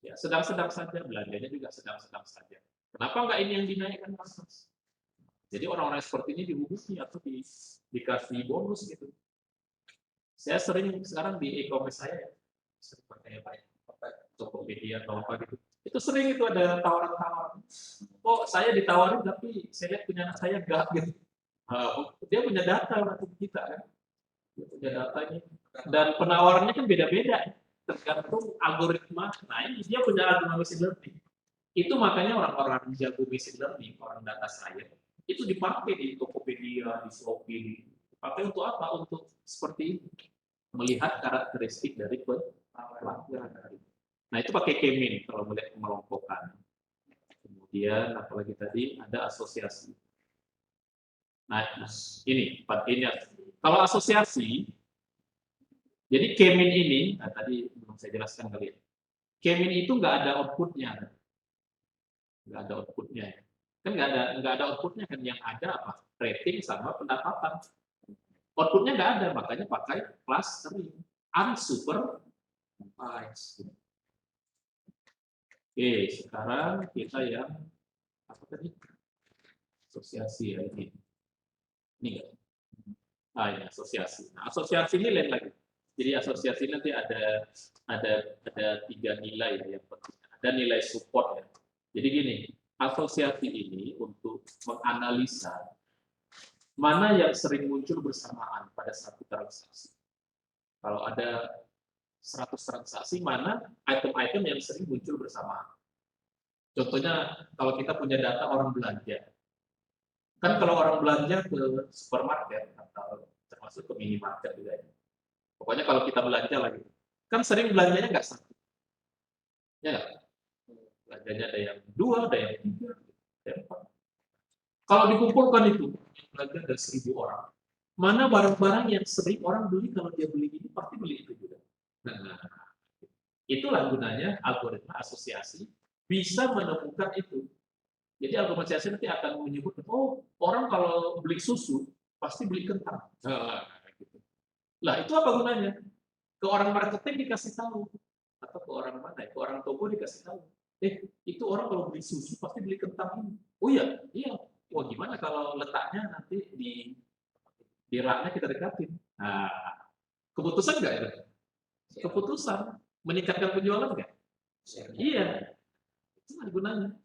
[SPEAKER 1] ya sedang-sedang saja, belanjanya juga sedang-sedang saja. Kenapa nggak ini yang dinaikkan, Mas? Jadi orang-orang seperti ini dihubungi atau dikasih bonus gitu. Saya sering sekarang di e-commerce saya, sering pakai apa ya, Tokopedia atau apa gitu. Itu sering itu ada tawaran-tawaran. Kok saya ditawarin tapi saya lihat punya anak saya enggak gitu. Dia punya data untuk kita kan. Dia punya datanya. Dan penawarannya kan beda-beda. Tergantung algoritma. Nah ini dia punya algoritma machine learning. Itu makanya orang-orang jago machine learning, orang data science, itu dipakai di Tokopedia, di Shopee. Dipakai untuk apa? Untuk seperti ini. Melihat karakteristik dari pelanggan. Nah itu pakai K-mean kalau melihat melompokan. Kemudian apalagi tadi ada asosiasi. Nah ini kalau asosiasi, jadi K-mean ini, nah tadi belum saya jelaskan kali ya. K-mean itu nggak ada outputnya, nggak ada outputnya. Kan nggak ada outputnya kan, yang ada apa? Rating sama pendapatan. Outputnya nggak ada, makanya pakai clustering, unsupervised. Oke, sekarang kita yang apa tadi? Asosiasi ya ini. Ini enggak? Ini asosiasi. Nah, asosiasi ini lain lagi. Jadi asosiasi nanti ada 3 nilai ya yang penting. Ada nilai support ya. Jadi gini, asosiasi ini untuk menganalisa mana yang sering muncul bersamaan pada satu transaksi. Kalau ada 100 transaksi, mana item-item yang sering muncul bersamaan. Contohnya, kalau kita punya data orang belanja. Kan kalau orang belanja ke supermarket, atau termasuk ke minimarket juga ya. Pokoknya kalau kita belanja lagi, kan sering belanjanya nggak satu. Ya nggak? Belanjanya ada yang 2, ada yang 3, ada yang 4. Kalau dikumpulkan itu, yang belanja ada 1.000 orang. Mana barang-barang yang sering orang beli, kalau dia beli ini, pasti beli itu juga. Nah, itulah gunanya algoritma asosiasi bisa menemukan itu. Jadi algoritma asosiasi nanti akan menyebut, oh orang kalau beli susu pasti beli kentang. Gitu. Lah itu apa gunanya? Ke orang marketing dikasih tahu, atau ke orang mana? Ke orang toko dikasih tahu. Itu orang kalau beli susu pasti beli kentang ini. Oh iya, iya. Oh gimana kalau letaknya nanti di raknya kita dekatin? Nah, keputusan nggak itu? Keputusan meningkatkan penjualan nggak? Iya, itu gunanya.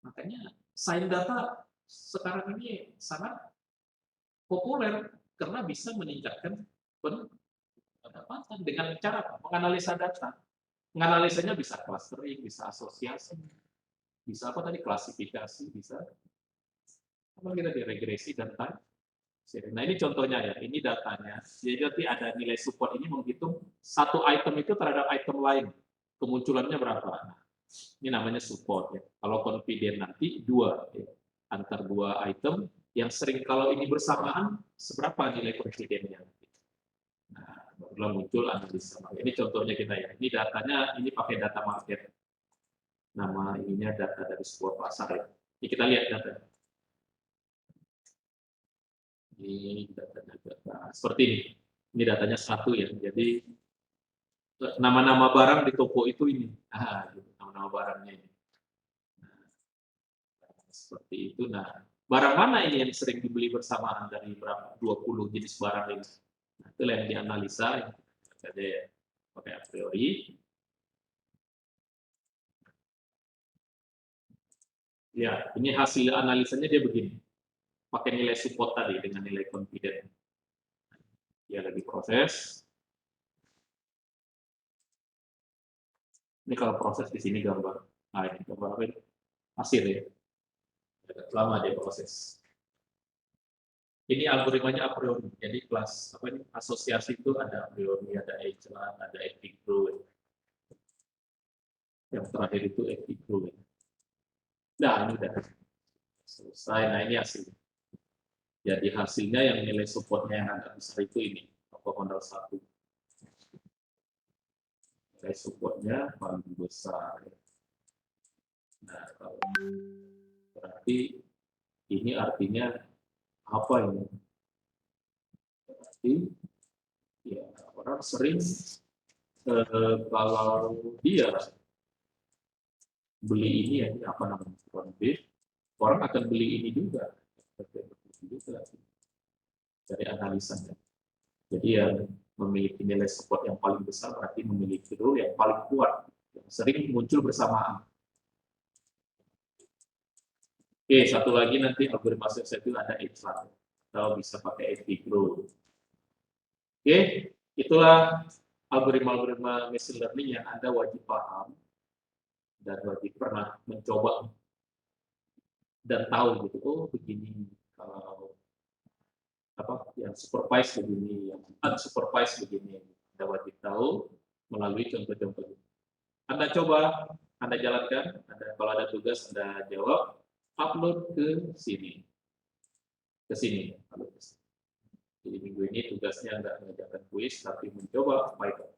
[SPEAKER 1] Makanya sains data sekarang ini sangat populer karena bisa meningkatkan pendapatan dengan cara menganalisa data. Menganalisanya bisa clustering, bisa asosiasi, bisa apa tadi, klasifikasi, bisa apa kita di regresi dan time series. Nah ini contohnya ya, ini datanya. Jadi nanti ada nilai support ini menghitung satu item itu terhadap item lain, kemunculannya berapa. Nah, ini namanya support ya. Kalau confident nanti 2 ya. Antar 2 item yang sering kalau ini bersamaan seberapa nilai confidentnya. Nah, barulah muncul analisa. Ini contohnya kita ya. Ini datanya, ini pakai data market. Nama ininya data dari sebuah pasar ya. Ini kita lihat data. Ini datanya data seperti ini. Ini datanya 1 ya. Jadi nama-nama barang di toko itu ini. Nama-nama barangnya ini. Seperti itu. Nah, barang mana ini yang sering dibeli bersamaan dari berapa 20 jenis barang ini? Nah, itu yang dianalisa. Ada ya, pakai a priori. Ya, ini hasil analisanya dia begini. Pakai nilai support tadi dengan nilai confident. Dia lagi proses. Ini kalau proses di sini gambar. Nah, ini gambar apa ini? Hasil ya. Lama dia proses. Ini algoritmanya a priori. Jadi kelas apa ini? Asosiasi itu ada a priori, ada echelon, ada epicure. Yang terakhir itu epicure. Nah, ini udah selesai. Nah, ini hasilnya. Jadi hasilnya yang nilai supportnya yang agak besar itu ini, modal 1. Nilai supportnya paling besar. Nah, kalau berarti ini artinya apa ini? pasti ya orang sering kalau dia beli ini ya apa namanya corned beef, orang akan beli ini juga dari analisanya. Jadi yang memiliki nilai support yang paling besar berarti memiliki rule yang paling kuat, yang sering muncul bersamaan. Oke, satu lagi nanti algoritma sukses itu ada H1, atau bisa pakai FP Grow. Oke, itulah algoritma machine learning yang Anda wajib paham dan wajib pernah mencoba dan tahu gitu. Oh, begini kalau apa yang supervise begini, yang unsupervised begini. Anda wajib tahu melalui contoh-contoh. Anda coba, Anda jalankan, kalau ada tugas Anda jawab, upload ke sini. Jadi minggu ini tugasnya nggak mengerjakan kuis, tapi mencoba Python.